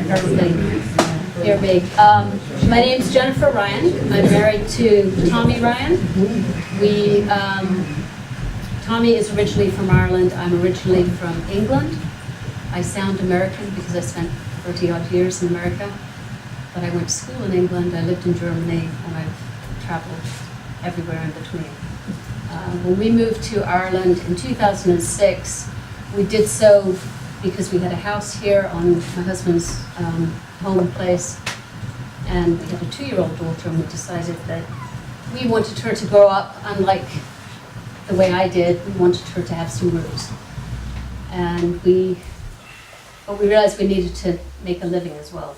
You're big. My name's Jennifer Ryan. I'm married to Tommy Ryan. Tommy is originally from Ireland. I'm originally from England. I sound American because I spent 30 odd years in America. But I went to school in England, I lived in Germany, and I've traveled everywhere in between. When we moved to Ireland in 2006, we did so because we had a house here on my husband's home place, and we had a 2-year-old daughter, and we decided that we wanted her to grow up unlike the way I did. We wanted her to have some roots. But we realized we needed to make a living as well.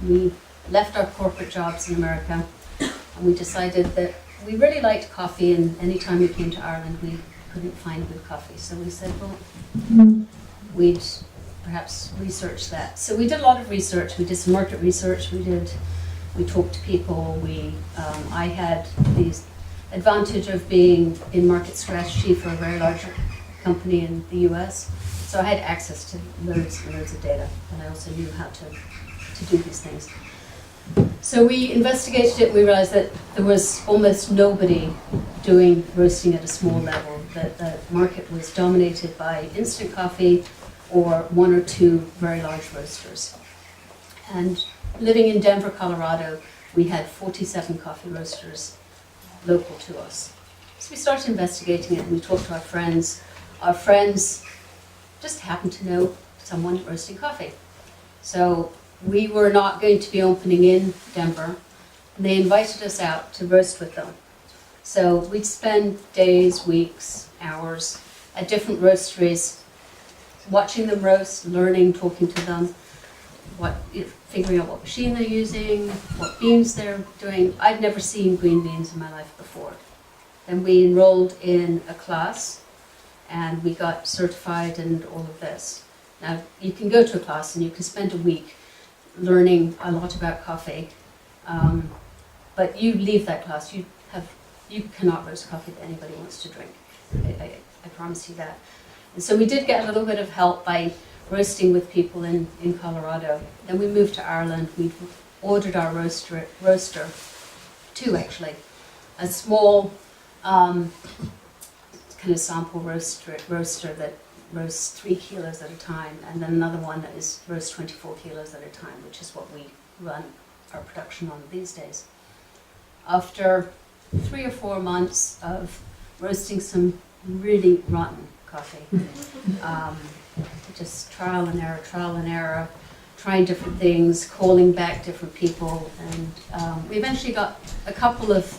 We left our corporate jobs in America, and we decided that we really liked coffee, and anytime we came to Ireland we couldn't find good coffee. So we said, well, we'd perhaps research that. So we did a lot of research. We did some market research. We talked to people. I had the advantage of being in market strategy for a very large company in the US. So I had access to loads and loads of data, and I also knew how to do these things. So we investigated it. We realized that there was almost nobody doing roasting at a small level, that the market was dominated by instant coffee or 1 or 2 very large roasters. And living in Denver, Colorado, we had 47 coffee roasters local to us. So we started investigating it, and we talked to our friends. Our friends just happened to know someone roasting coffee. So we were not going to be opening in Denver, and they invited us out to roast with them. So we'd spend days, weeks, hours at different roasteries, watching them roast, learning, talking to them, figuring out what machine they're using, what beans they're doing. I'd never seen green beans in my life before. Then we enrolled in a class, and we got certified and all of this. Now, you can go to a class and you can spend a week learning a lot about coffee, but you leave that class, you cannot roast coffee that anybody wants to drink. I promise you that. And so we did get a little bit of help by roasting with people in Colorado. Then we moved to Ireland. We ordered our roaster, 2 actually, a small kind of sample roaster that roasts 3 kilos at a time, and then another one that roasts 24 kilos at a time, which is what we run our production on these days. After 3 or 4 months of roasting some really rotten coffee, just trial and error, trying different things, calling back different people, and we eventually got a couple of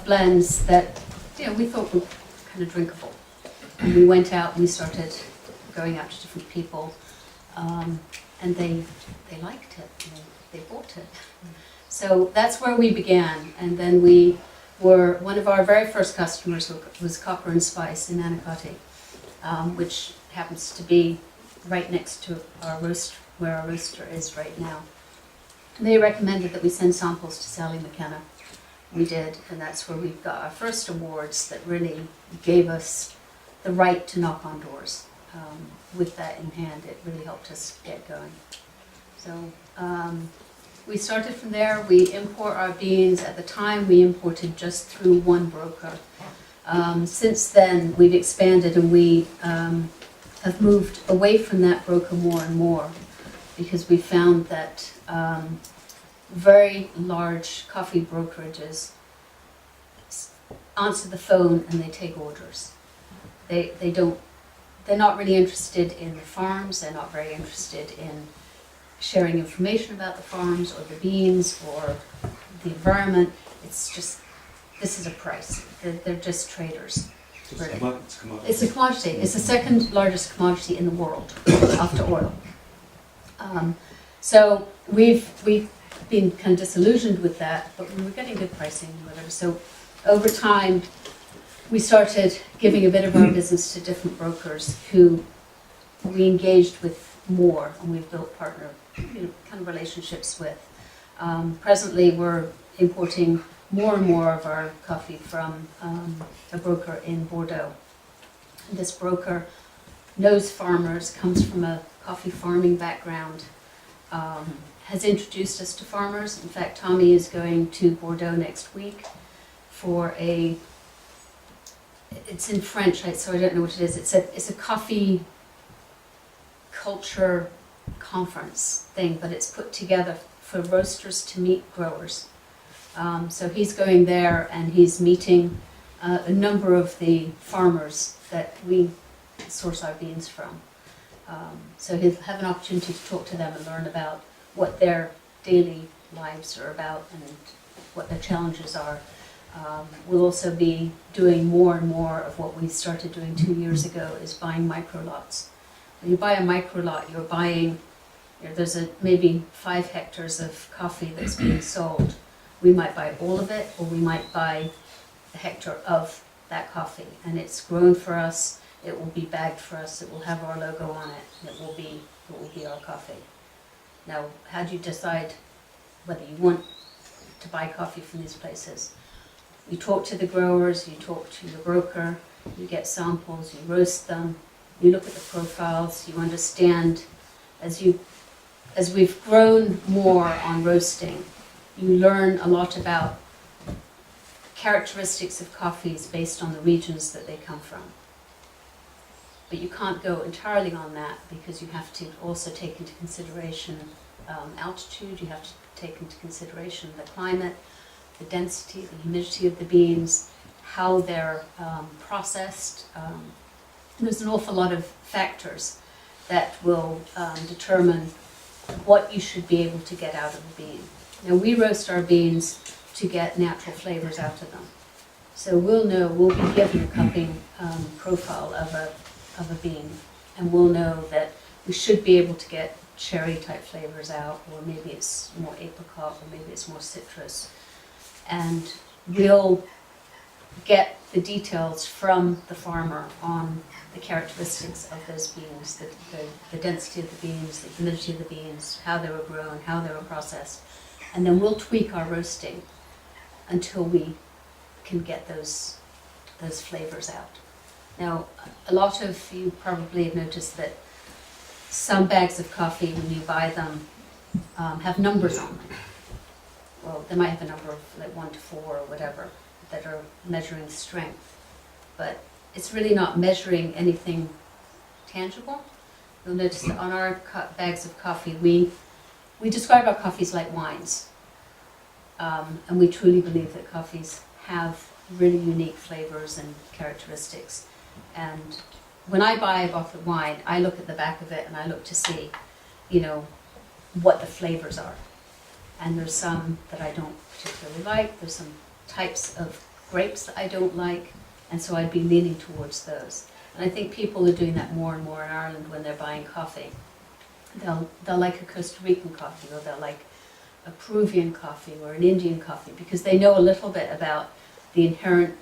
blends that we thought were kind of drinkable. And we went out and we started going out to different people, and they liked it, they bought it. So that's where we began, and then one of our very first customers was Copper and Spice in Anacostia, which happens to be right next to where our roaster is right now. And they recommended that we send samples to Sally McKenna. We did, and that's where we got our first awards that really gave us the right to knock on doors. With that in hand, it really helped us get going. So we started from there. We import our beans. At the time, we imported just through one broker. Since then, we've expanded, and we have moved away from that broker more and more, because we found that very large coffee brokerages answer the phone and they take orders. They're not really interested in the farms. They're not very interested in sharing information about the farms or the beans or the environment. It's just, this is a price. They're just traders. It's a commodity. It's the second largest commodity in the world after oil. So we've been kind of disillusioned with that, but we were getting good pricing and whatever. So over time, we started giving a bit of our business to different brokers who we engaged with more, and we've built partner kind of relationships with. Presently, we're importing more and more of our coffee from a broker in Bordeaux. And this broker knows farmers, comes from a coffee farming background, has introduced us to farmers. In fact, Tommy is going to Bordeaux next week for it's in French, so I don't know what it is. It's a coffee culture conference thing, but it's put together for roasters to meet growers. So he's going there and he's meeting a number of the farmers that we source our beans from. So he'll have an opportunity to talk to them and learn about what their daily lives are about and what their challenges are. We'll also be doing more and more of what we started doing 2 years ago, is buying micro lots. When you buy a micro lot, you're buying, there's maybe 5 hectares of coffee that's being sold. We might buy all of it, or we might buy a hectare of that coffee, and it's grown for us. It will be bagged for us. It will have our logo on it. It will be our coffee. Now, how do you decide whether you want to buy coffee from these places? You talk to the growers, you talk to your broker, you get samples, you roast them, you look at the profiles, you understand. As we've grown more on roasting, you learn a lot about characteristics of coffees based on the regions that they come from. But you can't go entirely on that, because you have to also take into consideration altitude, you have to take into consideration the climate, the density, the humidity of the beans, how they're processed. There's an awful lot of factors that will determine what you should be able to get out of a bean. Now, we roast our beans to get natural flavors out of them. So we'll be given a cupping profile of a bean, and we'll know that we should be able to get cherry type flavors out, or maybe it's more apricot, or maybe it's more citrus. And we'll get the details from the farmer on the characteristics of those beans, the density of the beans, the humidity of the beans, how they were grown, how they were processed. And then we'll tweak our roasting until we can get those flavors out. Now, a lot of you probably have noticed that some bags of coffee, when you buy them, have numbers on them. Well, they might have a number of like 1 to 4 or whatever that are measuring strength, but it's really not measuring anything tangible. You'll notice that on our bags of coffee, we describe our coffees like wines, and we truly believe that coffees have really unique flavors and characteristics. And when I buy a bottle of wine, I look at the back of it and I look to see, what the flavors are. And there's some that I don't particularly like. There's some types of grapes that I don't like, and so I'd be leaning towards those. And I think people are doing that more and more in Ireland when they're buying coffee. They'll like a Costa Rican coffee, or they'll like a Peruvian coffee or an Indian coffee, because they know a little bit about the inherent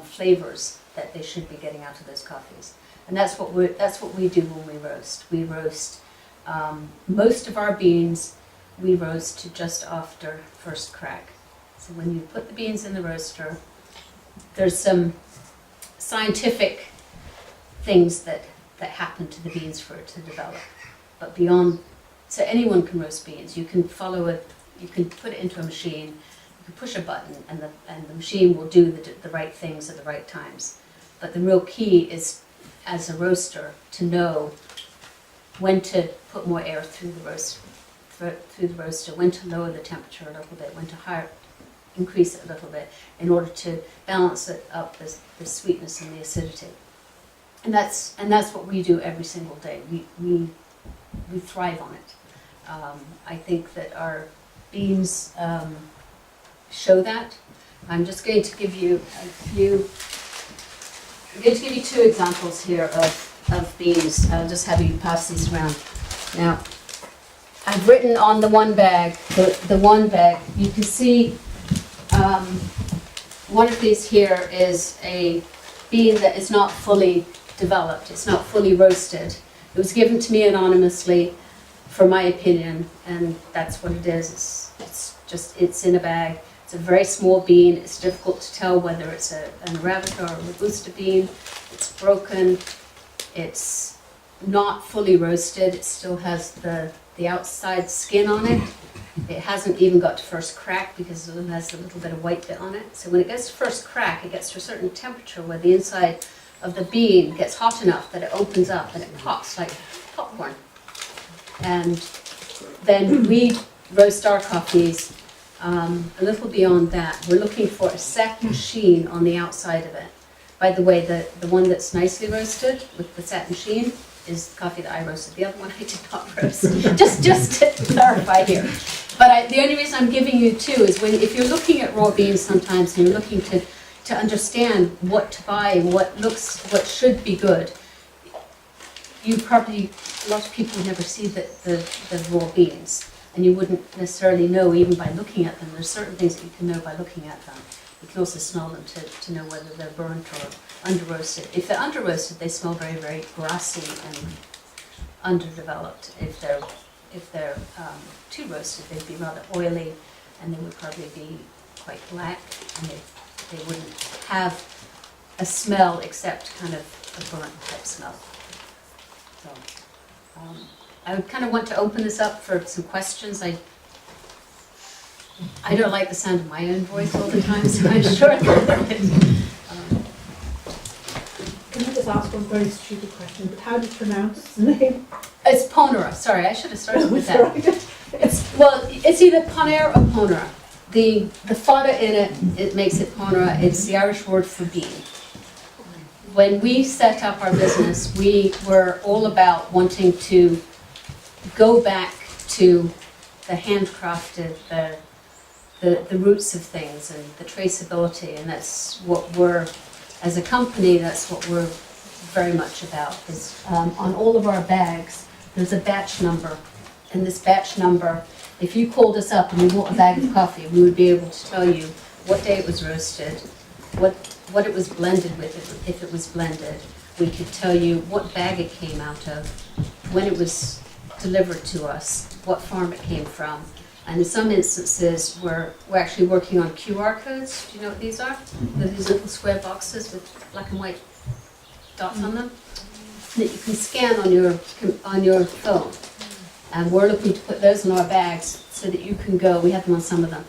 flavors that they should be getting out of those coffees. And that's what we do when we roast. We roast most of our beans. We roast to just after first crack. So when you put the beans in the roaster, there's some scientific thing that happen to the beans for it to develop. But beyond, so anyone can roast beans. You can follow it. You can put it into a machine. You can push a button, and the machine will do the right things at the right times. But the real key is, as a roaster, to know when to put more air through the roaster, when to lower the temperature a little bit, when to increase it a little bit, in order to balance it up, the sweetness and the acidity. And that's what we do every single day. We thrive on it. I think that our beans show that. I'm just going to give you two examples here of beans. I'll just have you pass these around. Now, I've written on the one bag, the one bag, you can see one of these here is a bean that is not fully developed. It's not fully roasted. It was given to me anonymously, for my opinion, and that's what it is. It's in a bag. It's a very small bean. It's difficult to tell whether it's an Arabica or a Robusta bean. It's broken. It's not fully roasted. It still has the outside skin on it. It hasn't even got to first crack because it has a little bit of white bit on it. So when it gets to first crack, it gets to a certain temperature where the inside of the bean gets hot enough that it opens up and it pops like popcorn. And then we roast our coffees a little beyond that. We're looking for a satin sheen on the outside of it. By the way, the one that's nicely roasted with the satin sheen is the coffee that I roasted. The other one I did not roast. just to clarify here. But the only reason I'm giving you two is if you're looking at raw beans sometimes and you're looking to understand what to buy and what should be good, a lot of people never see the raw beans, and you wouldn't necessarily know even by looking at them. There's certain things that you can know by looking at them. You can also smell them to know whether they're burnt or under-roasted. If they're under-roasted, they smell very, very grassy and underdeveloped. If they're too roasted, they'd be rather oily, and they would probably be quite black, and they wouldn't have a smell except kind of a burnt type smell. So I would kind of want to open this up for some questions. I don't like the sound of my own voice all the time, so I'm sure Can I just ask one very stupid question? But how do you pronounce the name? It's Ponaire. Sorry, I should have started with that. It's either Ponaire or Ponaire. The fada in it makes it Ponaire. It's the Irish word for bean. When we set up our business, we were all about wanting to go back to the handcrafted, the roots of things and the traceability, and that's what we're, as a company, that's what we're very much about. Is on all of our bags, there's a batch number, and this batch number, if you called us up and you bought a bag of coffee, we would be able to tell you what day it was roasted, what it was blended with, if it was blended. We could tell you what bag it came out of, when it was delivered to us, what farm it came from. And in some instances, we're actually working on QR codes. Do you know what these are? They're these little square boxes with black and white dots on them that you can scan on your phone. And we're looking to put those in our bags so that you can go, we have them on some of them,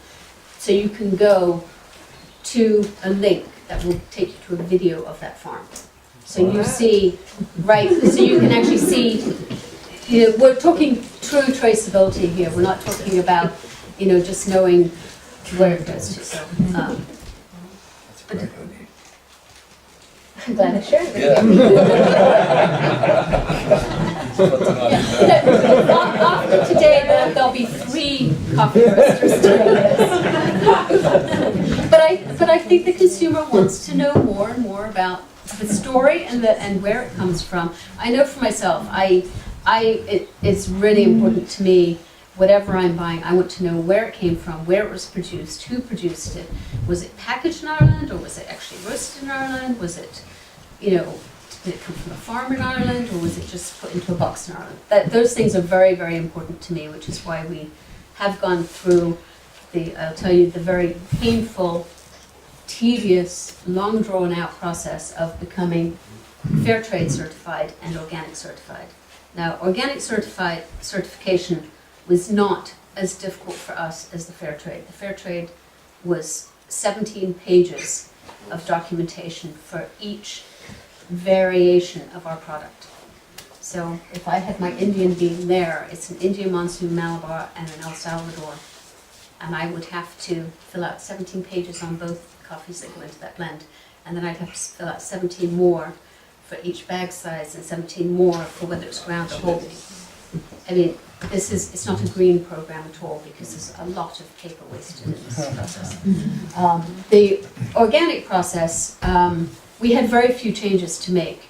so you can go to a link that will take you to a video of that farm. So you see, right, so you can actually see, we're talking true traceability here. We're not talking about, just knowing where it goes to. So, I'm glad I shared it with you. After today, there'll be 3 coffee roasters doing this. But I think the consumer wants to know more and more about the story and where it comes from. I know for myself, it's really important to me, whatever I'm buying, I want to know where it came from, where it was produced, who produced it. Was it packaged in Ireland, or was it actually roasted in Ireland? Was it, did it come from a farm in Ireland, or was it just put into a box in Ireland? Those things are very, very important to me, which is why we have gone through I'll tell you, the very painful, tedious, long drawn out process of becoming fair trade certified and organic certified. Now, organic certification was not as difficult for us as the fair trade. The fair trade was 17 pages of documentation for each variation of our product. So if I had my Indian bean there, it's an Indian Monsoon Malabar and an El Salvador. And I would have to fill out 17 pages on both coffees that go into that blend. And then I'd have to fill out 17 more for each bag size and 17 more for whether it's ground or whole bean. I mean, it's not a green program at all, because there's a lot of paper wasted in this process. The organic process, we had very few changes to make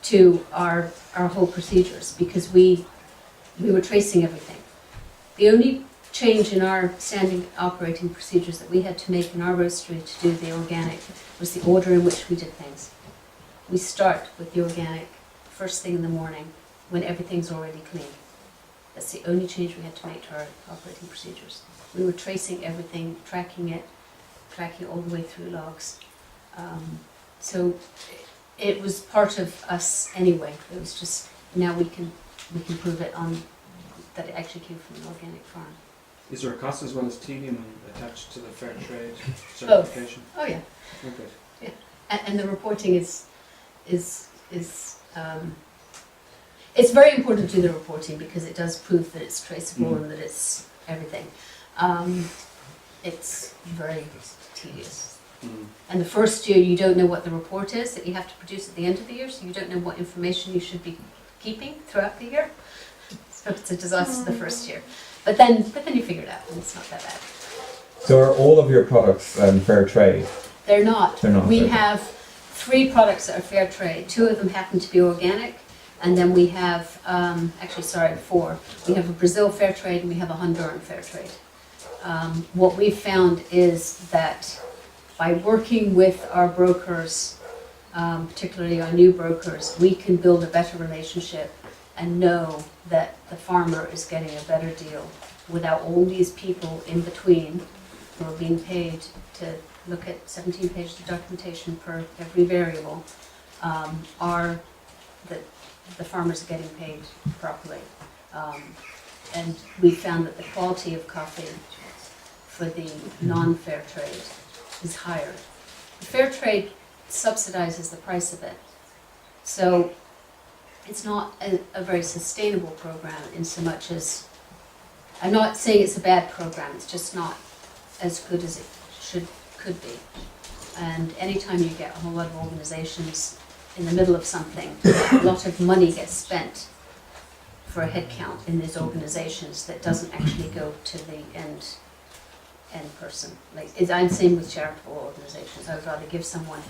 to our whole procedures, because we were tracing everything. The only change in our standing operating procedures that we had to make in our roastery to do the organic was the order in which we did things. We start with the organic first thing in the morning when everything's already clean. That's the only change we had to make to our operating procedures. We were tracing everything, tracking it all the way through logs. So it was part of us anyway. It was just now we can prove it on that it actually came from an organic farm. Is there a cost as well as tedium attached to the fair trade certification? Oh yeah, Okay. and the reporting is it's very important to do the reporting because it does prove that it's traceable and that it's everything. It's very tedious. And the first year you don't know what the report is that you have to produce at the end of the year, so you don't know what information you should be keeping throughout the year. So it's a disaster the first year. But then you figure it out and it's not that bad. So are all of your products fair trade? They're not. They're not. We okay. have 3 products that are fair trade. 2 of them happen to be organic. And then we have, 4. We have a Brazil fair trade and we have a Honduran fair trade. What we've found is that by working with our brokers, particularly our new brokers, we can build a better relationship and know that the farmer is getting a better deal without all these people in between who are being paid to look at 17 pages of documentation per every variable. The farmers are getting paid properly. And we found that the quality of coffee for the non-fair trade is higher. The fair trade subsidizes the price of it. So it's not a very sustainable program in so much as, I'm not saying it's a bad program, it's just not as good as it could be. And anytime you get a whole lot of organizations in the middle of something, a lot of money gets spent for a head count in these organizations that doesn't actually go to the end person. I'm same with charitable organizations. I would rather give someone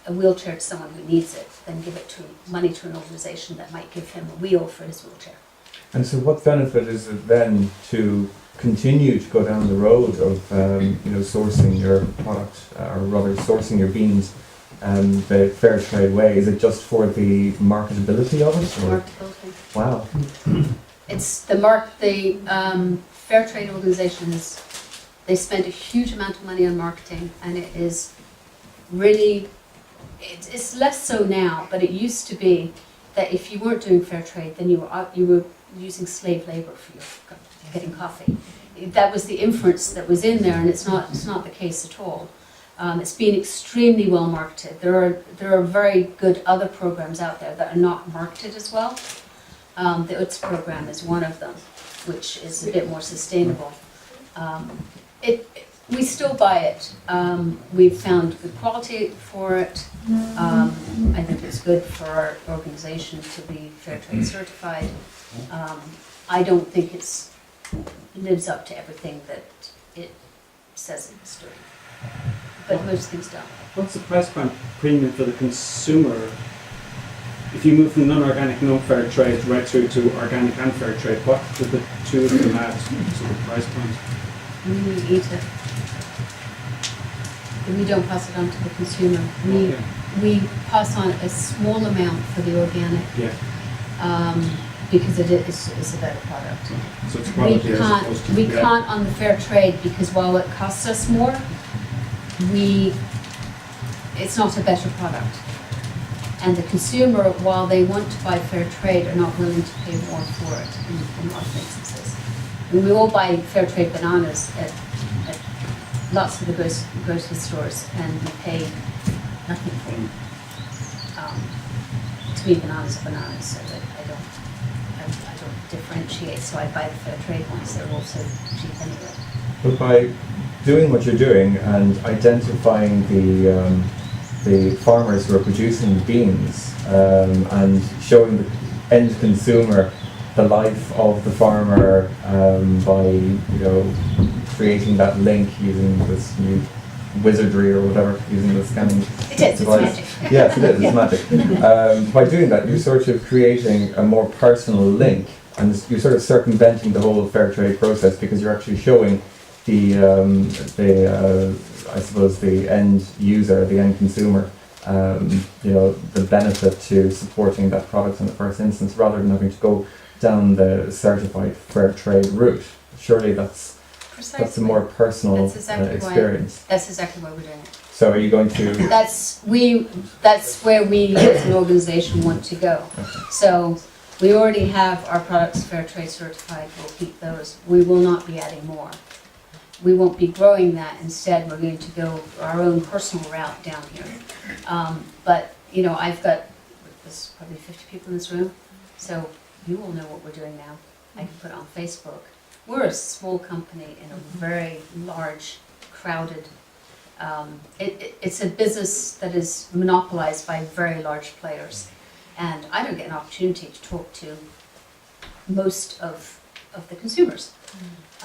a wheelchair to someone who needs it than give it money to an organization that might give him a wheel for his wheelchair. And so what benefit is it then to continue to go down the road of sourcing your product, or rather sourcing your beans the fair trade way? Is it just for the marketability of it? Or? Marketability. Wow. It's the fair trade organization they spend a huge amount of money on marketing, and it is really, it's less so now, but it used to be that if you weren't doing fair trade, then you were using slave labor for your getting coffee. That was the inference that was in there, and it's not the case at all. It's been extremely well marketed. There are very good other programs out there that are not marketed as well. The UTS program is one of them, which is a bit more sustainable. We still buy it. We've found good quality for it. I think it's good for our organization to be fair trade certified. I don't think it lives up to everything that it says it's doing. But most things don't. What's the price point premium for the consumer if you move from non-organic, non-fair trade right through to organic and fair trade? What do the two of them add to the price point? We eat it. We don't pass it on to the consumer. We pass on a small amount for the organic. Because it's a better product. So it's quality as opposed to... We can't on the fair trade because while it costs us more, it's not a better product. And the consumer, while they want to buy fair trade, are not willing to pay more for it in a lot of instances. And we all buy fair trade bananas at lots of the grocery stores, and we pay nothing for them. To me, bananas are bananas, so that I don't differentiate. So I buy the fair trade ones; they're also cheap anyway. But by doing what you're doing and identifying the farmers who are producing beans and showing the end consumer the life of the farmer by creating that link using this new wizardry or whatever, using the scanning device. It's magic. Yes, it is. It's magic. By doing that, you're sort of creating a more personal link, and you're sort of circumventing the whole fair trade process because you're actually showing the end user, the end consumer, the benefit to supporting that product in the first instance, rather than having to go down the certified fair trade route. Surely that's a more personal experience. That's exactly why we're doing it. So are you going to? That's where we as an organisation want to go. So we already have our products fair trade certified. We'll keep those. We will not be adding more. We won't be growing that. Instead, we're going to go our own personal route down here. But you know, I've got there's probably 50 people in this room, so you all know what we're doing now. I can put it on Facebook. We're a small company in a very large, crowded. It's a business that is monopolized by very large players, and I don't get an opportunity to talk to most of the consumers.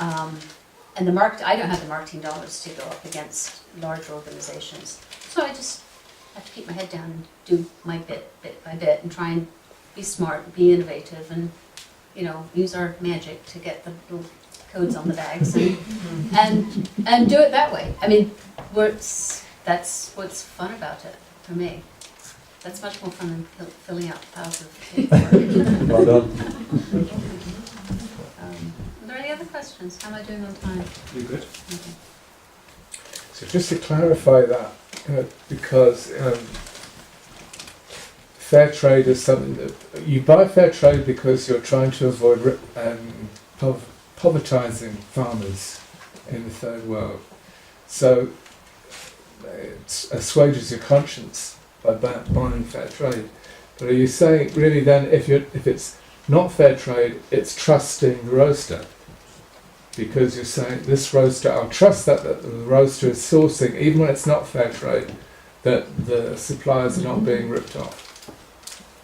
And the I don't have the marketing dollars to go up against large organizations, so I just have to keep my head down and do my bit by bit, and try and be smart, be innovative, and you know, use our magic to get the little codes on the bags and do it that way. I mean, that's what's fun about it for me. That's much more fun than filling out piles of paperwork. Well done. Are there any other questions? How am I doing on time? You good? Okay. So just to clarify that, because fair trade is something that you buy fair trade because you're trying to avoid povertising farmers in the third world. So it assuages your conscience by buying fair trade. But are you saying really then if it's not fair trade, it's trusting the roaster? Because you're saying this roaster, I'll trust that the roaster is sourcing, even when it's not fair trade, that the suppliers are not being ripped off.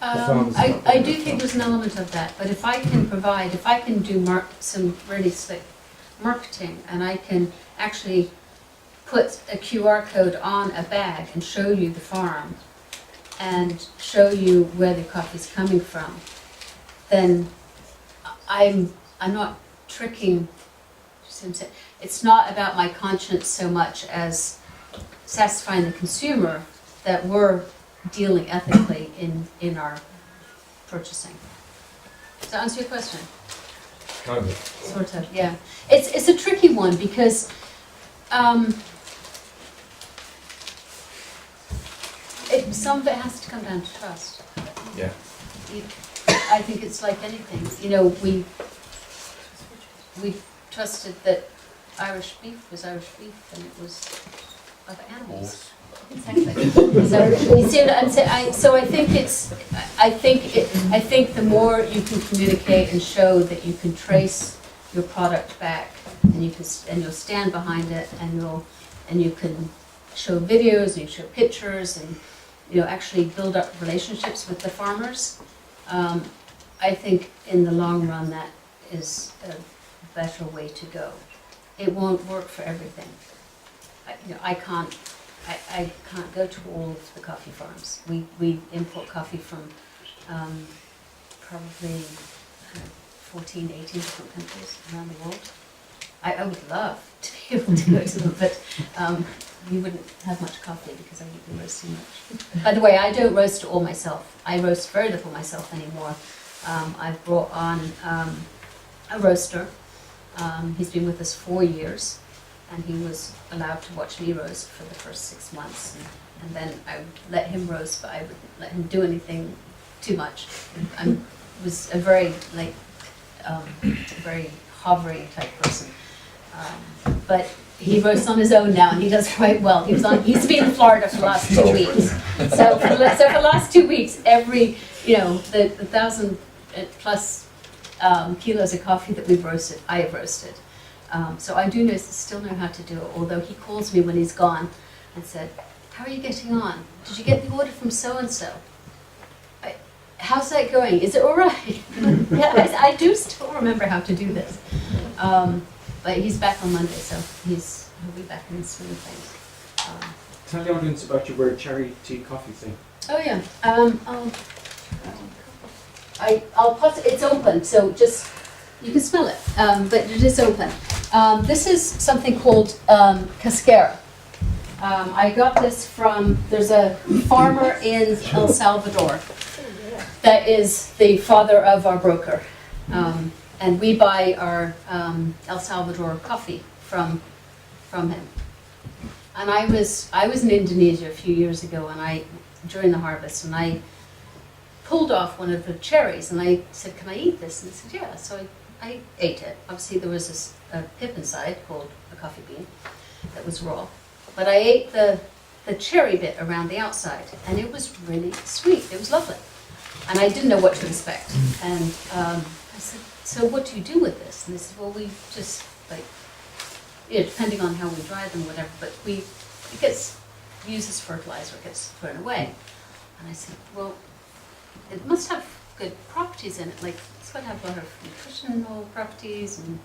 I do think there's an element of that, but if I can do some really slick marketing, and I can actually put a QR code on a bag and show you the farm and show you where the coffee's coming from, then I'm not tricking. It's not about my conscience so much as satisfying the consumer that we're dealing ethically in our purchasing. Does that answer your question? Kind of. Sort of, yeah. It's a tricky one because some of it has to come down to trust. Yeah. I think it's like anything. You know, we trusted that Irish beef was Irish beef and it was of animals. Exactly. So you see what I'm saying? I think the more you can communicate and show that you can trace your product back, and you'll stand behind it, and you can show videos and you show pictures, and you know, actually build up relationships with the farmers. I think in the long run that is a better way to go. It won't work for everything. I can't go to all of the coffee farms. We import coffee from probably 14, 18 different countries around the world. I would love to be able to go to them, but you wouldn't have much coffee because I wouldn't be roasting much. By the way, I don't roast it all myself. I roast very little myself anymore. I've brought on a roaster. He's been with us 4 years, and he was allowed to watch me roast for the first 6 months, and then I would let him roast, but I wouldn't let him do anything too much. I was a very very hovering type person, but he roasts on his own now, and he does quite well. He's been in Florida for the last 2 weeks, so for the last 2 weeks, every the 1,000 plus kilos of coffee that we've roasted, I have roasted. So I do still know how to do it, although he calls me when he's gone and said, "How are you getting on? Did you get the order from so-and-so? How's that going? Is it all right?" Yeah, I do still remember how to do this. But he's back on Monday, so he'll be back in the swing of things. Tell the audience about your weird cherry tea coffee thing. Oh yeah. I'll put it's open, so just you can smell it, but it is open. This is something called cascara. I got this from, there's a farmer in El Salvador that is the father of our broker, and we buy our El Salvador coffee from him. And I was in Indonesia a few years ago, and during the harvest, and I pulled off one of the cherries, and I said, "Can I eat this?" And they said, "Yeah." So I ate it. Obviously, there was a pip inside called a coffee bean that was raw, but I ate the cherry bit around the outside, and it was really sweet. It was lovely, and I didn't know what to expect. And I said, "So what do you do with this?" And they said, "Well, we just depending on how we dry them, whatever, but it gets used as fertilizer, it gets thrown away." And I said, "Well, it must have good properties in it, like it's going to have a lot of nutritional properties and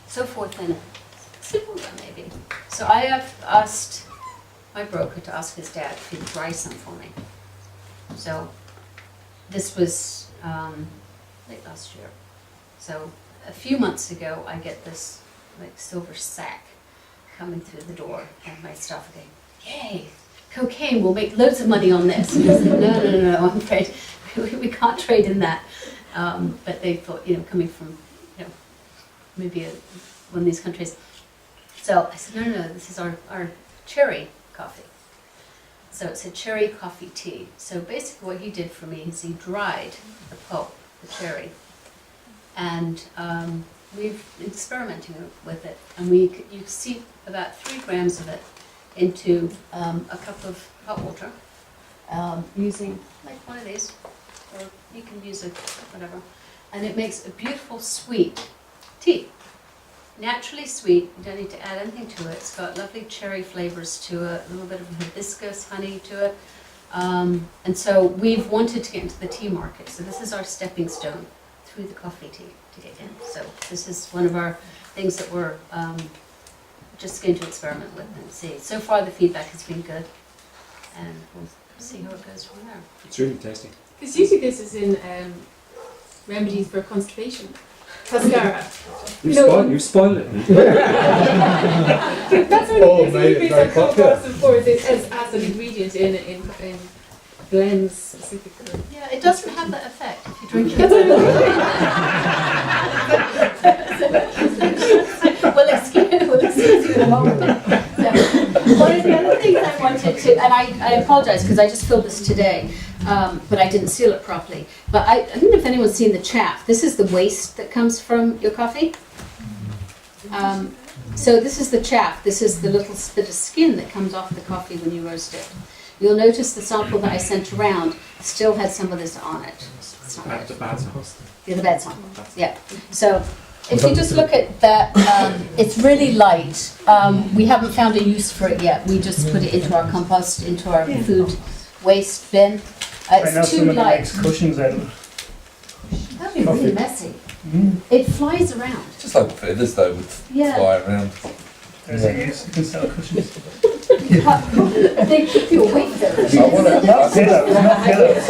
so forth in it." I said, "Well, then maybe." So I have asked my broker to ask his dad if he'd dry some for me. So this was late last year. So a few months ago, I get this silver sack coming through the door, and my staff are going, "Yay, cocaine, we'll make loads of money on this." And I said, no, I'm afraid we can't trade in that. But they thought, coming from, maybe one of these countries. So I said, no, this is our cherry coffee. So it's a cherry coffee tea. So basically what he did for me is he dried the pulp, the cherry, and we've been experimenting with it, and you can see about 3 grams of it into a cup of hot water, using like one of these, or you can use a whatever, and it makes a beautiful sweet tea. Naturally sweet, you don't need to add anything to it. It's got lovely cherry flavors to it, a little bit of hibiscus honey to it, and so we've wanted to get into the tea market, so this is our stepping stone through the coffee tea to get in. So this is one of our things that we're just going to experiment with and see. So far the feedback has been good, and we'll see how it goes from there. It's really tasty. Because usually this is in remedies for constipation. Cascara. You spoiled it. That's Oh, only made it things very I've come popular. across before as an ingredient in blends specifically. Yeah, it doesn't have that effect if you drink it. We'll excuse you in a moment. So, one of the other things I wanted to, and I apologize because I just filled this today, but I didn't seal it properly. But I don't know if anyone's seen the chaff. This is the waste that comes from your coffee. So this is the chaff. This is the little bit of skin that comes off the coffee when you roast it. You'll notice the sample that I sent around still had some of this on it. It's not That's good. a bad sauce. Yeah, the bad sample. Yeah. So if you just look at that, it's really light. We haven't found a use for it yet. We just put it into our compost, into our food waste bin. I know It's too someone that light. makes cushions out of it. That'd be really messy. It flies around. Just like feathers though would Yeah. fly around. There's a use, you can sell cushions. They keep you awake though. I want Not pillows, not pillows.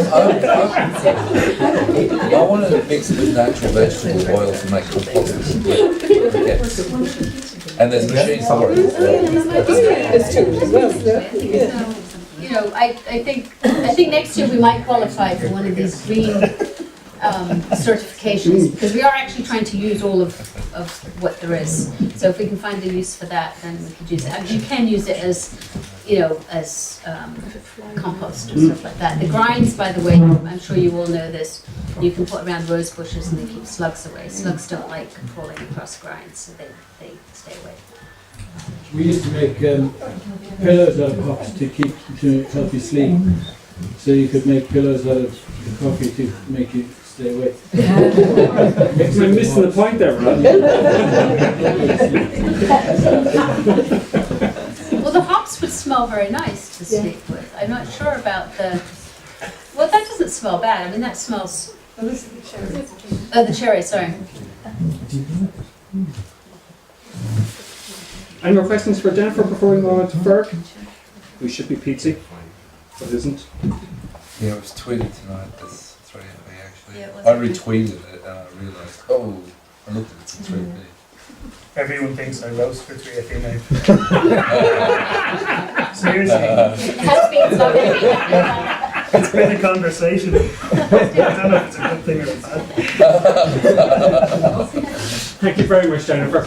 I want to mix it with natural vegetable oil to make compost. And there's machines for it as well. There's two as well. I think next year we might qualify for one of these green certifications, because we are actually trying to use all of what there is. So if we can find a use for that, then we could use it. And you can use it as, compost or stuff like that. The grinds, by the way, I'm sure you all know this, you can put around rose bushes and they keep slugs away. Slugs don't like crawling across grinds, so they stay away. We used to make pillows out of hops to help you sleep. So you could make pillows out of the coffee to make you stay awake. I'm missing the point there, Rod. Well, the hops would smell very nice to sleep with. I'm not sure about the. Well, that doesn't smell bad. I mean, that smells. Oh, the cherry. Sorry. Any more questions for Jennifer before we move on to Ferg? We should be pizza, but isn't. Yeah, it was tweeted tonight. That's 3MP actually. Yeah, it was. I retweeted it and I realised, I looked at it for 3MP. Everyone thinks I roast for 3FE now. Seriously, It has been. It's not going to be. it's been a conversation. I don't know if it's a good thing or a bad thing. Thank you very much, Jennifer.